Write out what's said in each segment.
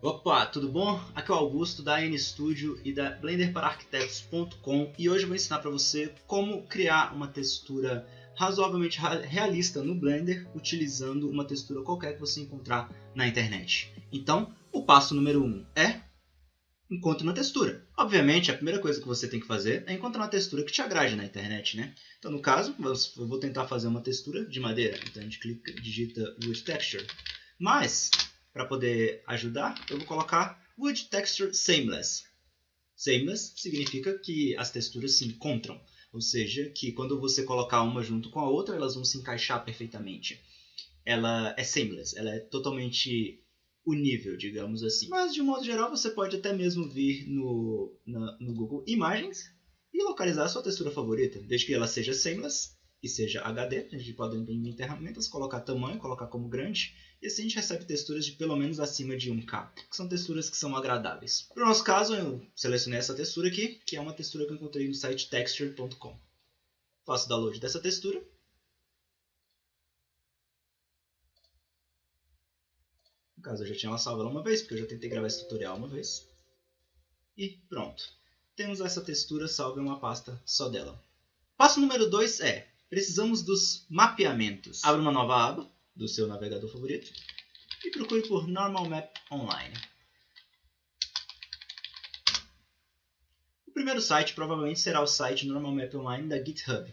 Opa, tudo bom? Aqui é o Augusto da NStudio e da BlenderParaArquitetos.com e hoje eu vou ensinar para você como criar uma textura razoavelmente realista no Blender utilizando uma textura qualquer que você encontrar na internet. Então, o passo número 1 é encontre uma textura. Obviamente, a primeira coisa que você tem que fazer é encontrar uma textura que te agrade na internet, né? Então, no caso, eu vou tentar fazer uma textura de madeira. Então, a gente digita Wood Texture. Mas, para poder ajudar, eu vou colocar Wood Texture Seamless. Seamless significa que as texturas se encontram. Ou seja, que quando você colocar uma junto com a outra, elas vão se encaixar perfeitamente. Ela é seamless, ela é totalmente unível, digamos assim. Mas, de um modo geral, você pode até mesmo vir no Google Imagens e localizar a sua textura favorita, desde que ela seja seamless e seja HD. A gente pode imprimir ferramentas, colocar tamanho, colocar como grande, e assim a gente recebe texturas de pelo menos acima de 1K, que são texturas que são agradáveis. Para o nosso caso, eu selecionei essa textura aqui, que é uma textura que eu encontrei no site texture.com. Faço download dessa textura. No caso, eu já tinha ela salva uma vez, porque eu já tentei gravar esse tutorial uma vez. E pronto. Temos essa textura salva em uma pasta só dela. Passo número 2 é, precisamos dos mapeamentos. Abra uma nova aba do seu navegador favorito e procure por Normal Map Online. O primeiro site provavelmente será o site Normal Map Online da GitHub.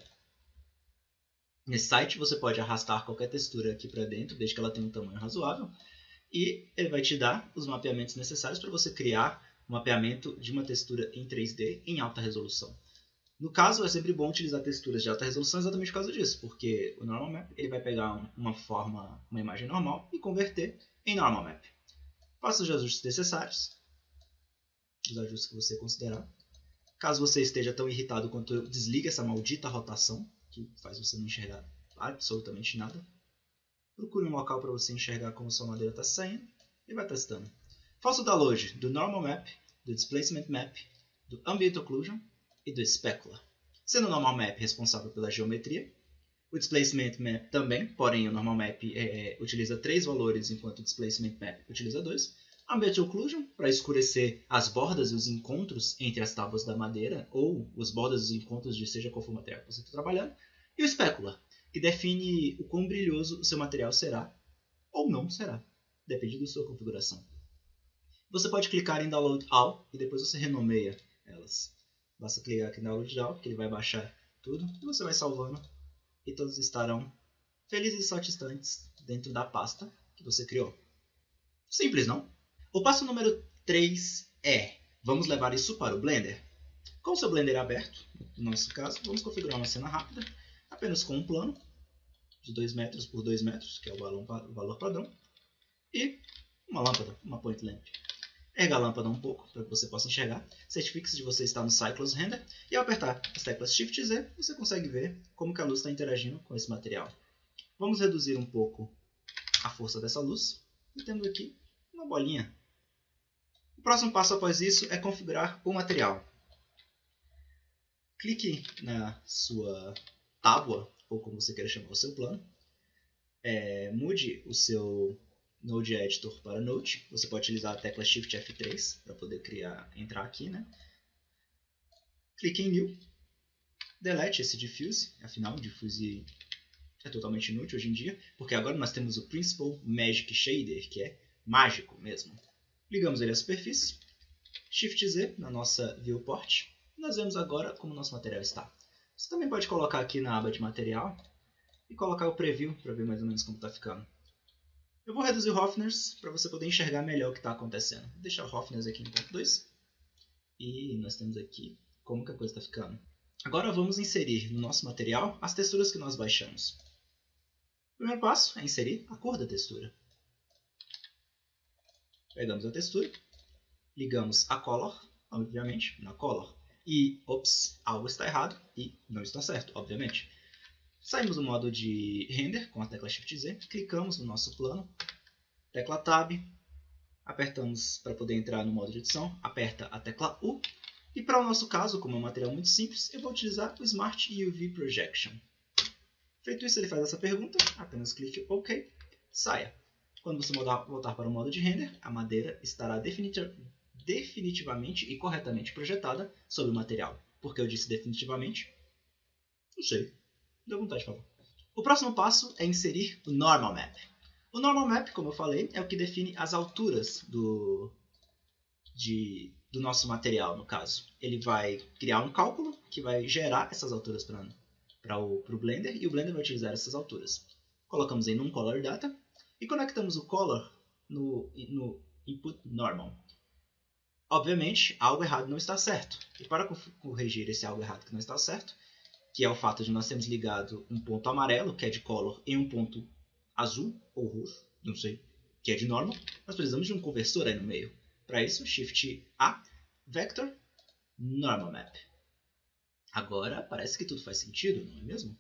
Nesse site você pode arrastar qualquer textura aqui para dentro, desde que ela tenha um tamanho razoável, e ele vai te dar os mapeamentos necessários para você criar um mapeamento de uma textura em 3D em alta resolução. No caso, é sempre bom utilizar texturas de alta resolução exatamente por causa disso, porque o Normal Map ele vai pegar uma imagem normal e converter em Normal Map. Faça os ajustes necessários, os ajustes que você considerar. Caso você esteja tão irritado quanto eu, desligue essa maldita rotação, que faz você não enxergar absolutamente nada. Procure um local para você enxergar como sua madeira está saindo e vai testando. Faça o download do Normal Map, do Displacement Map, do Ambient Occlusion e do Specular. Sendo o Normal Map responsável pela geometria, o Displacement Map também, porém o Normal Map utiliza 3 valores enquanto o Displacement Map utiliza 2. Ambient Occlusion, para escurecer as bordas e os encontros entre as tábuas da madeira, ou os bordas e os encontros de seja qual for o material que você está trabalhando. E o Specular, que define o quão brilhoso o seu material será, ou não será, depende da sua configuração. Você pode clicar em Download All e depois você renomeia elas. Basta clicar aqui em Download All, que ele vai baixar tudo, e você vai salvando, e todos estarão felizes e satisfeitos dentro da pasta que você criou. Simples, não? O passo número 3 é, vamos levar isso para o Blender? Com o seu Blender aberto, no nosso caso, vamos configurar uma cena rápida, apenas com um plano de 2 metros por 2 metros, que é o valor padrão, e uma lâmpada, uma point lamp. Erga a lâmpada um pouco para que você possa enxergar, certifique-se de você estar no Cycles Render e ao apertar as teclas Shift e Z, você consegue ver como que a luz está interagindo com esse material. Vamos reduzir um pouco a força dessa luz e temos aqui uma bolinha. O próximo passo após isso é configurar o material. Clique na sua tábua, ou como você queira chamar o seu plano. Mude o seu Node Editor para Node. Você pode utilizar a tecla Shift F3 para poder entrar aqui, né? Clique em New. Delete esse Diffuse. Afinal, o Diffuse é totalmente inútil hoje em dia, porque agora nós temos o Principal Magic Shader, que é mágico mesmo. Ligamos ele à superfície. Shift Z na nossa Viewport. Nós vemos agora como o nosso material está. Você também pode colocar aqui na aba de material e colocar o preview para ver mais ou menos como está ficando. Eu vou reduzir o Roughness para você poder enxergar melhor o que está acontecendo. Vou deixar o Roughness aqui em 0.2 e nós temos aqui como que a coisa está ficando. Agora vamos inserir no nosso material as texturas que nós baixamos. O primeiro passo é inserir a cor da textura. Pegamos a textura, ligamos a Color, obviamente, na Color. E, ops, algo está errado e não está certo, obviamente. Saímos do modo de Render com a tecla Shift Z, clicamos no nosso plano, tecla Tab, apertamos para poder entrar no modo de edição, aperta a tecla U, e para o nosso caso, como é um material muito simples, eu vou utilizar o Smart UV Projection. Feito isso, ele faz essa pergunta, apenas clique OK, saia. Quando você voltar para o modo de render, a madeira estará definitivamente e corretamente projetada sobre o material. Por que eu disse definitivamente? Não sei. Deu vontade de falar. O próximo passo é inserir o Normal Map. O Normal Map, como eu falei, é o que define as alturas do nosso material, no caso. Ele vai criar um cálculo que vai gerar essas alturas para o Blender, e o Blender vai utilizar essas alturas. Colocamos em NumColor Data e conectamos o Color no input Normal. Obviamente, algo errado não está certo. E para corrigir esse algo errado que não está certo, que é o fato de nós termos ligado um ponto amarelo, que é de Color, e um ponto azul ou roxo, não sei, que é de Normal, nós precisamos de um conversor aí no meio. Para isso, Shift A, Vector, Normal Map. Agora parece que tudo faz sentido, não é mesmo?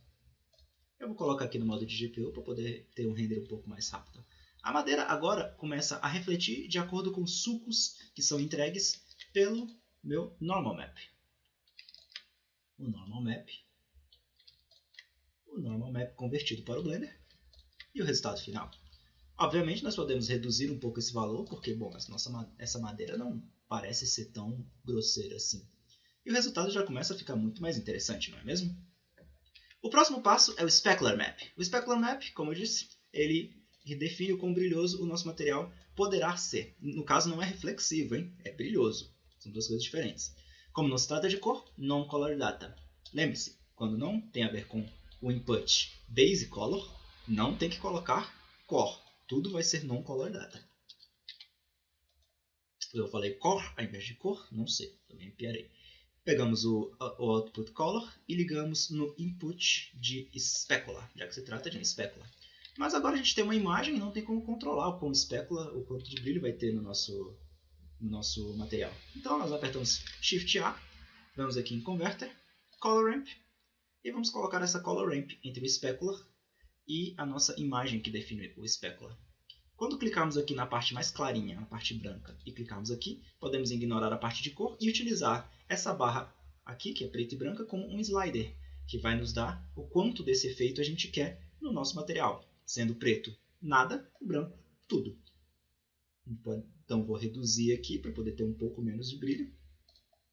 Eu vou colocar aqui no modo de GPU para poder ter um render um pouco mais rápido. A madeira agora começa a refletir de acordo com os sucos que são entregues pelo meu Normal Map. O Normal Map convertido para o Blender e o resultado final. Obviamente nós podemos reduzir um pouco esse valor, porque bom, essa madeira não parece ser tão grosseira assim. E o resultado já começa a ficar muito mais interessante, não é mesmo? O próximo passo é o Specular Map. O Specular Map, como eu disse, ele define o quão brilhoso o nosso material poderá ser. No caso não é reflexivo, hein? É brilhoso. São duas coisas diferentes. Como não se trata de cor, non-color data. Lembre-se, quando não tem a ver com o input base color, não tem que colocar core. Tudo vai ser non-color data. Eu falei core ao invés de cor? Não sei, também piarei. Pegamos o output color e ligamos no input de specular, já que se trata de um specular. Mas agora a gente tem uma imagem e não tem como controlar o quão specular, o quanto de brilho vai ter no nosso material. Então nós apertamos Shift A, vamos aqui em Converter, Color Ramp, e vamos colocar essa Color Ramp entre o specular e a nossa imagem que define o specular. Quando clicarmos aqui na parte mais clarinha, na parte branca, e clicarmos aqui, podemos ignorar a parte de cor e utilizar essa barra aqui, que é preta e branca, como um slider, que vai nos dar o quanto desse efeito a gente quer no nosso material, sendo preto nada e branco tudo. Então vou reduzir aqui para poder ter um pouco menos de brilho.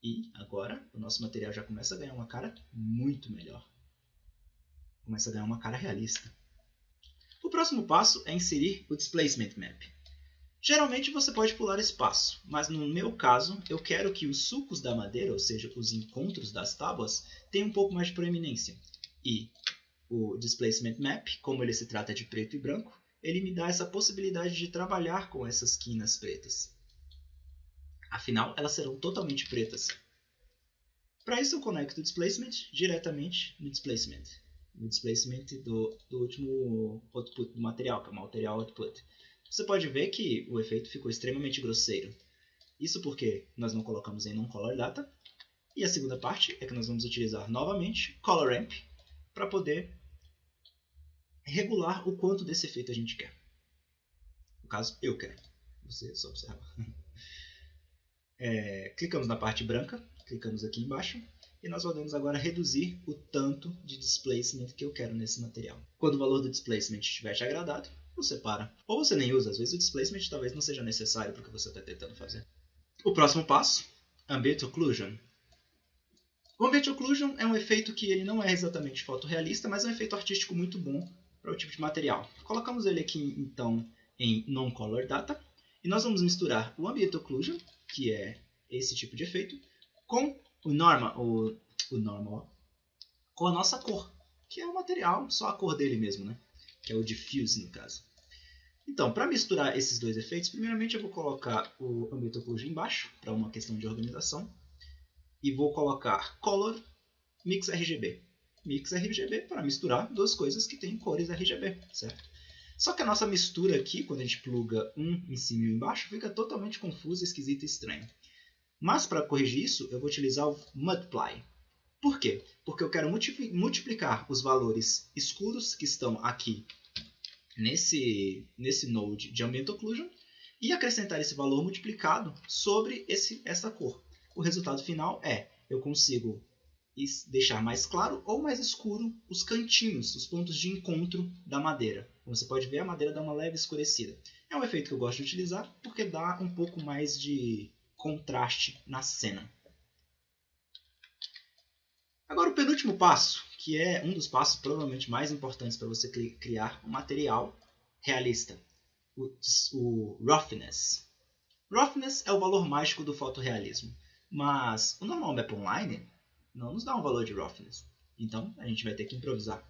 E agora o nosso material já começa a ganhar uma cara muito melhor. Começa a ganhar uma cara realista. O próximo passo é inserir o Displacement Map. Geralmente você pode pular esse passo, mas no meu caso eu quero que os sulcos da madeira, ou seja, os encontros das tábuas, tenham um pouco mais de proeminência. E o Displacement Map, como ele se trata de preto e branco, ele me dá essa possibilidade de trabalhar com essas quinas pretas. Afinal, elas serão totalmente pretas. Para isso eu conecto o Displacement diretamente no Displacement. No Displacement do último output do material, que é o Material Output. Você pode ver que o efeito ficou extremamente grosseiro. Isso porque nós não colocamos em non-color data. E a segunda parte é que nós vamos utilizar novamente Color Ramp para poder regular o quanto desse efeito a gente quer. No caso, eu quero. Você só observa. Clicamos na parte branca, clicamos aqui embaixo. E nós podemos agora reduzir o tanto de displacement que eu quero nesse material. Quando o valor do displacement estiver te agradado, você para. Ou você nem usa, às vezes o displacement talvez não seja necessário para o que você está tentando fazer. O próximo passo, Ambient Occlusion. O Ambient Occlusion é um efeito que ele não é exatamente fotorrealista, mas é um efeito artístico muito bom para o tipo de material. Colocamos ele aqui então em Non-Color Data, e nós vamos misturar o Ambient Occlusion, que é esse tipo de efeito, com o normal, com a nossa cor, que é o material, só a cor dele mesmo, né? Que é o diffuse no caso. Então, para misturar esses dois efeitos, primeiramente eu vou colocar o Ambient Occlusion embaixo, para uma questão de organização, e vou colocar Color Mix RGB. Mix RGB para misturar duas coisas que têm cores RGB, certo? Só que a nossa mistura aqui, quando a gente pluga um em cima e um embaixo, fica totalmente confusa, esquisita e estranha. Mas para corrigir isso, eu vou utilizar o Multiply. Por quê? Porque eu quero multiplicar os valores escuros que estão aqui nesse node de Ambient Occlusion e acrescentar esse valor multiplicado sobre essa cor. O resultado final é, eu consigo deixar mais claro ou mais escuro os cantinhos, os pontos de encontro da madeira. Como você pode ver, a madeira dá uma leve escurecida. É um efeito que eu gosto de utilizar porque dá um pouco mais de contraste na cena. Agora o penúltimo passo, que é um dos passos provavelmente mais importantes para você criar um material realista, o roughness. Roughness é o valor mágico do fotorrealismo, mas o normal map online não nos dá um valor de roughness, então a gente vai ter que improvisar.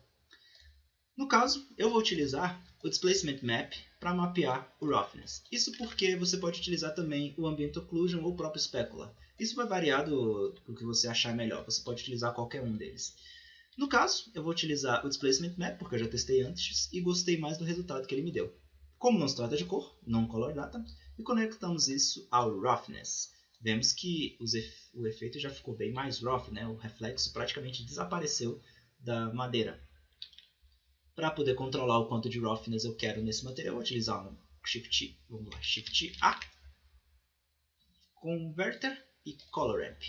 No caso, eu vou utilizar o Displacement Map para mapear o Roughness. Isso porque você pode utilizar também o Ambient Occlusion ou o próprio Specular. Isso vai variar do que você achar melhor, você pode utilizar qualquer um deles. No caso, eu vou utilizar o Displacement Map, porque eu já testei antes e gostei mais do resultado que ele me deu. Como não se trata de cor, não color data, e conectamos isso ao Roughness. Vemos que o efeito já ficou bem mais rough, né? O reflexo praticamente desapareceu da madeira. Para poder controlar o quanto de roughness eu quero nesse material, eu vou utilizar um Shift, vamos lá, Shift A, Converter e Color Ramp.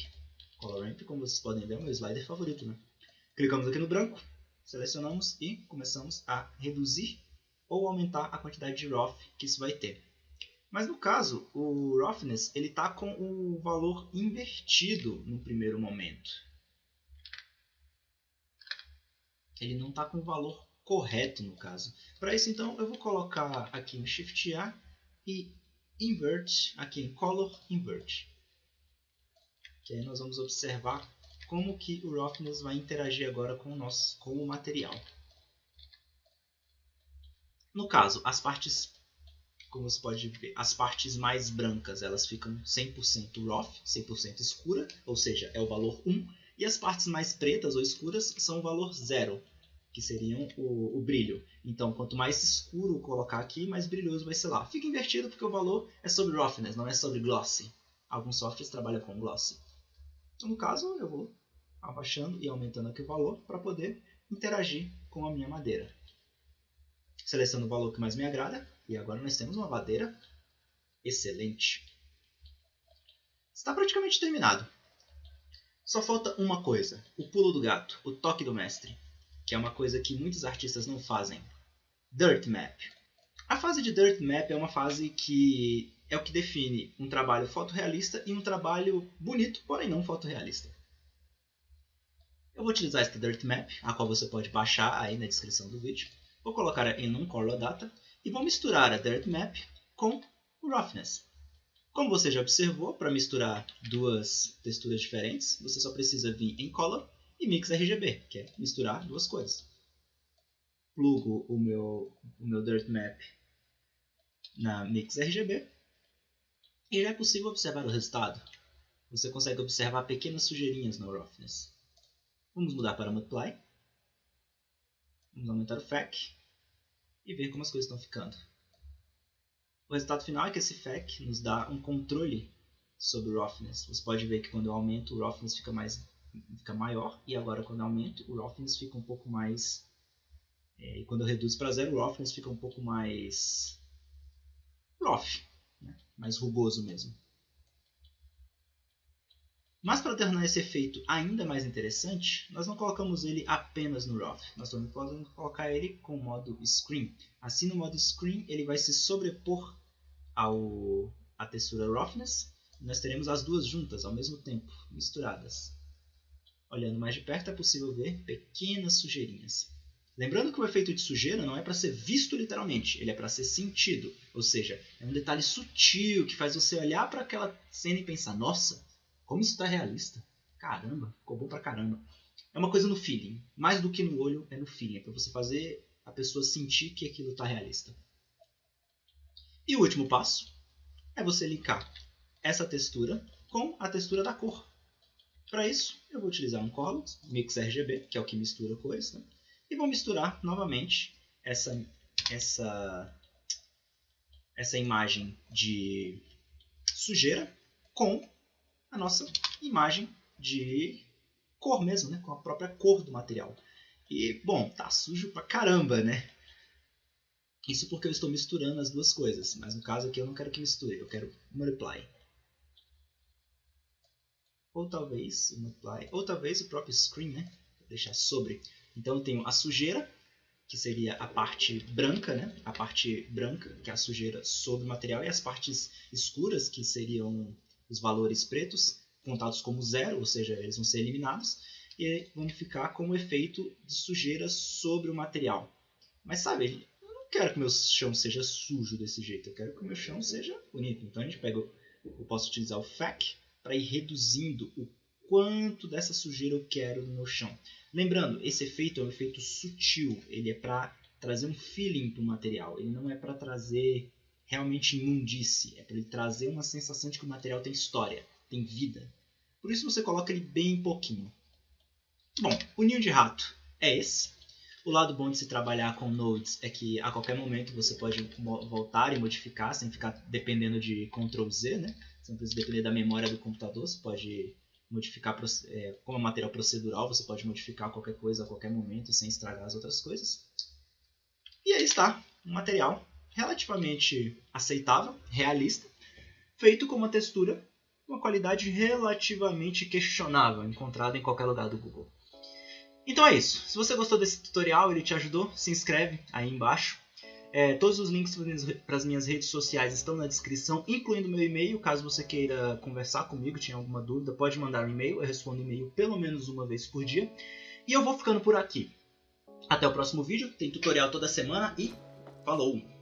Color Ramp, como vocês podem ver, é o meu slider favorito, né? Clicamos aqui no branco, selecionamos e começamos a reduzir ou aumentar a quantidade de rough que isso vai ter. Mas no caso, o roughness ele está com o valor invertido no primeiro momento. Ele não está com o valor correto no caso. Para isso, então, eu vou colocar aqui em Shift A e Invert, aqui em Color Invert. Que aí nós vamos observar como que o roughness vai interagir agora com o material. No caso, as partes, como você pode ver, as partes mais brancas elas ficam 100% rough, 100% escura, ou seja, é o valor 1, e as partes mais pretas ou escuras são o valor 0, que seriam o brilho. Então, quanto mais escuro colocar aqui, mais brilhoso vai ser lá. Fica invertido porque o valor é sobre roughness, não é sobre glossy. Alguns softwares trabalham com glossy. Então, no caso, eu vou abaixando e aumentando aqui o valor para poder interagir com a minha madeira. Seleciono o valor que mais me agrada e agora nós temos uma madeira excelente. Está praticamente terminado. Só falta uma coisa, o pulo do gato, o toque do mestre, que é uma coisa que muitos artistas não fazem. Dirt Map. A fase de Dirt Map é uma fase que é o que define um trabalho fotorrealista e um trabalho bonito, porém não fotorrealista. Eu vou utilizar esta Dirt Map, a qual você pode baixar aí na descrição do vídeo. Vou colocar em um Color Data e vou misturar a Dirt Map com o Roughness. Como você já observou, para misturar duas texturas diferentes, você só precisa vir em Color e Mix RGB, que é misturar duas cores. Plugo o meu Dirt Map na Mix RGB e já é possível observar o resultado. Você consegue observar pequenas sujeirinhas no Roughness. Vamos mudar para Multiply. Vamos aumentar o FAC e ver como as coisas estão ficando. O resultado final é que esse FAC nos dá um controle sobre o Roughness. Você pode ver que quando eu aumento o Roughness fica maior e agora quando eu aumento o Roughness fica um pouco mais... e quando eu reduzo para 0 o Roughness fica um pouco mais rough, né? Mais rugoso mesmo. Mas para tornar esse efeito ainda mais interessante, nós não colocamos ele apenas no Rough, nós também podemos colocar ele com o modo Screen. Assim no modo Screen ele vai se sobrepor à textura Roughness e nós teremos as duas juntas ao mesmo tempo, misturadas. Olhando mais de perto é possível ver pequenas sujeirinhas. Lembrando que o efeito de sujeira não é para ser visto literalmente, ele é para ser sentido. Ou seja, é um detalhe sutil que faz você olhar para aquela cena e pensar, nossa, como isso está realista. Caramba, ficou bom pra caramba. É uma coisa no feeling. Mais do que no olho, é no feeling. É para você fazer a pessoa sentir que aquilo está realista. E o último passo é você linkar essa textura com a textura da cor. Para isso, eu vou utilizar um Color, Mix RGB, que é o que mistura cores, né? E vou misturar novamente essa imagem de sujeira com a nossa imagem de cor mesmo, né? Com a própria cor do material. E, bom, tá sujo pra caramba, né? Isso porque eu estou misturando as duas coisas, mas no caso aqui eu não quero que misture, eu quero multiply. Ou talvez o próprio screen, né? Vou deixar sobre. Então eu tenho a sujeira que seria a parte branca, né? A parte branca, que é a sujeira sobre o material, e as partes escuras, que seriam os valores pretos, contados como zero, ou seja, eles vão ser eliminados, e aí vão ficar como efeito de sujeira sobre o material. Mas sabe, eu não quero que meu chão seja sujo desse jeito, eu quero que o meu chão seja bonito. Então a gente pega, eu posso utilizar o FAC para ir reduzindo o quanto dessa sujeira eu quero no meu chão. Lembrando, esse efeito é um efeito sutil, ele é para trazer um feeling para o material, ele não é para trazer realmente imundície, é para ele trazer uma sensação de que o material tem história, tem vida. Por isso você coloca ele bem pouquinho. Bom, o ninho de rato é esse. O lado bom de se trabalhar com nodes é que a qualquer momento você pode voltar e modificar sem ficar dependendo de Ctrl Z, né? Você não precisa depender da memória do computador, você pode modificar, como é material procedural, você pode modificar qualquer coisa a qualquer momento sem estragar as outras coisas. E aí está, um material relativamente aceitável, realista, feito com uma textura, uma qualidade relativamente questionável, encontrada em qualquer lugar do Google. Então é isso. Se você gostou desse tutorial, ele te ajudou, se inscreve aí embaixo. Todos os links para as minhas redes sociais estão na descrição, incluindo meu e-mail. Caso você queira conversar comigo, tinha alguma dúvida, pode mandar um e-mail. Eu respondo e-mail pelo menos uma vez por dia. E eu vou ficando por aqui. Até o próximo vídeo. Tem tutorial toda semana e falou!